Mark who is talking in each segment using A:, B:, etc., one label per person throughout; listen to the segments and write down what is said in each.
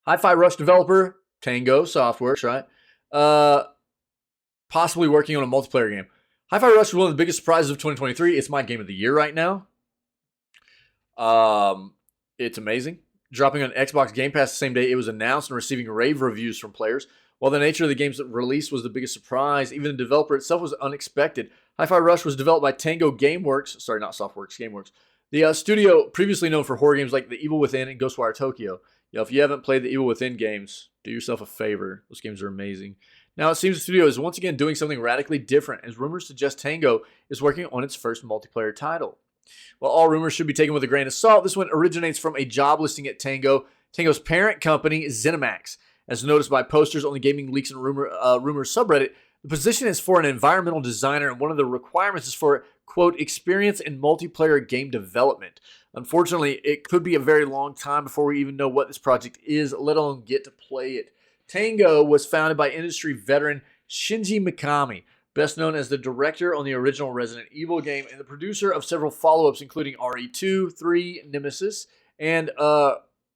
A: Hi-Fi Rush developer, Tango Softworks, right? Uh, Possibly working on a multiplayer game. Hi-Fi Rush was one of the biggest surprises of 2023. It's my game of the year right now. It's amazing. Dropping on Xbox Game Pass the same day it was announced and receiving rave reviews from players. While the nature of the game's release was the biggest surprise, even the developer itself was unexpected. Hi-Fi Rush was developed by Tango Gameworks. Sorry, not Softworks, Gameworks. The studio previously known for horror games like The Evil Within and Ghostwire Tokyo. If you haven't played the Evil Within games, do yourself a favor. Those games are amazing. Now it seems the studio is once again doing something radically different, as rumors suggest Tango is working on its first multiplayer title. While all rumors should be taken with a grain of salt, this one originates from a job listing at Tango. Tango's parent company, ZeniMax. As noticed by posters on the Gaming Leaks and Rumors subreddit, the position is for an environmental designer, and one of the requirements is for, quote, experience in multiplayer game development. Unfortunately, it could be a very long time before we even know what this project is, let alone get to play it. Tango was founded by industry veteran Shinji Mikami, best known as the director on the original Resident Evil game and the producer of several follow-ups, including RE2, 3, Nemesis, and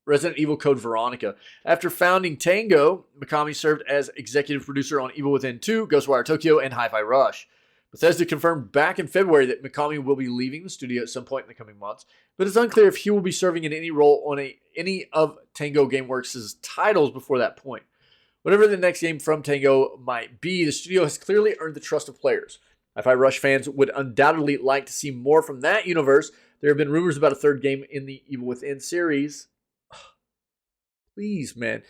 A: Resident Evil Code Veronica. After founding Tango, Mikami served as executive producer on Evil Within 2, Ghostwire Tokyo, and Hi-Fi Rush. Bethesda confirmed back in February that Mikami will be leaving the studio at some point in the coming months, but it's unclear if he will be serving in any role on any of Tango Gameworks' titles before that point. Whatever the next game from Tango might be, the studio has clearly earned the trust of players. Hi-Fi Rush fans would undoubtedly like to see more from that universe. There have been rumors about a third game in the Evil Within series. Please, man.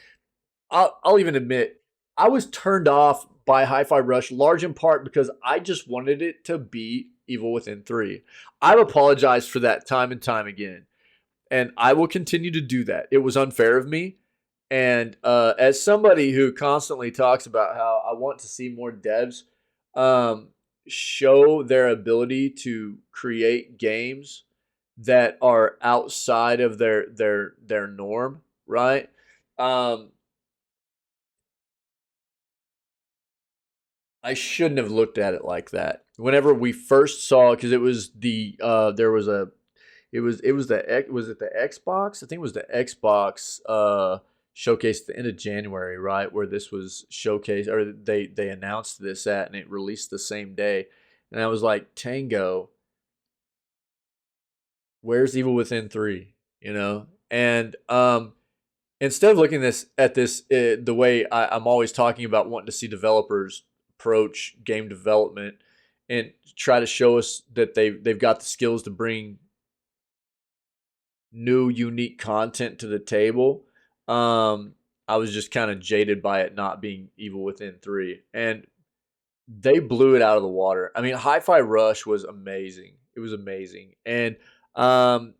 A: I'll even admit, I was turned off by Hi-Fi Rush, large in part because I just wanted it to be Evil Within 3. I've apologized for that time and time again, and I will continue to do that. It was unfair of me. And as somebody who constantly talks about how I want to see more devs show their ability to create games that are outside of their norm, right? I shouldn't have looked at it like that. Whenever we first saw, because it was the there was a it was the was it the Xbox? I think it was the Xbox showcase at the end of January, right? Where this was showcased, or they announced this at, and it released the same day. And I was like, Tango, where's Evil Within 3? And instead of looking at this the way I'm always talking about wanting to see developers approach game development and try to show us that they've got the skills to bring new, unique content to the table. I was just kind of jaded by it not being Evil Within 3. And they blew it out of the water. I mean, Hi-Fi Rush was amazing. It was amazing. And I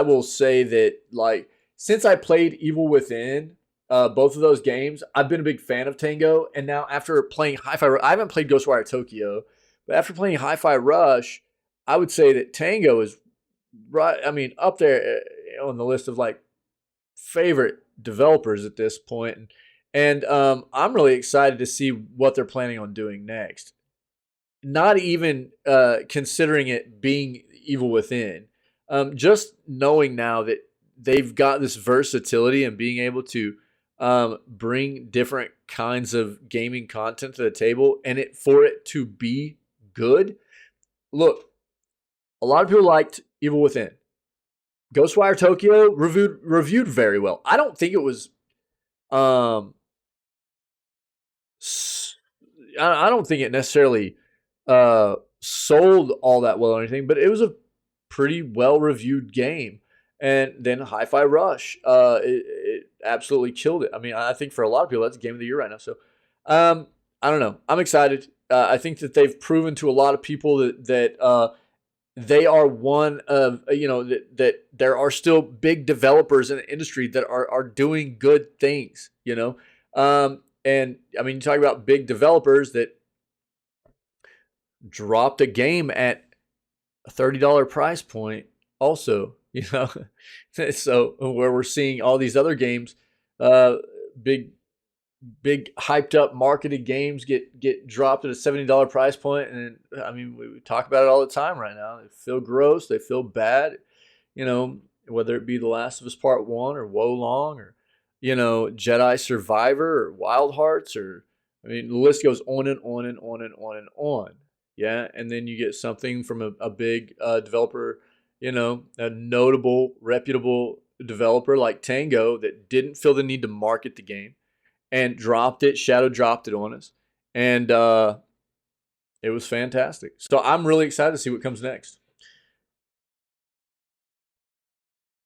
A: will say that, like, since I played Evil Within, both of those games, I've been a big fan of Tango. And now after playing Hi-Fi Rush, I haven't played Ghostwire Tokyo, but after playing Hi-Fi Rush, I would say that Tango is right. I mean, up there on the list of like favorite developers at this point. And I'm really excited to see what they're planning on doing next. Not even considering it being Evil Within. Just knowing now that they've got this versatility and being able to bring different kinds of gaming content to the table, and for it to be good. Look, a lot of people liked Evil Within. Ghostwire Tokyo reviewed very well. I don't think it was I don't think it necessarily sold all that well or anything, but it was a pretty well reviewed game. And then Hi-Fi Rush, it absolutely killed it. I mean, I think for a lot of people, that's game of the year right now. So, I don't know. I'm excited. I think that they've proven to a lot of people that they are one of, that there are still big developers in the industry that are doing good things, and I mean, you talk about big developers that dropped a game at a $30 price point also, so where we're seeing all these other games, big hyped up marketed games get dropped at a $70 price point. And I mean, we talk about it all the time right now. They feel gross. They feel bad, whether it be The Last of Us Part 1 or Wo Long or Jedi Survivor or Wild Hearts, or I mean, the list goes on and on and on and on and on. Yeah, and then you get something from a big developer, a notable, reputable developer like Tango that didn't feel the need to market the game and shadow dropped it on us, and it was fantastic. So I'm really excited to see what comes next.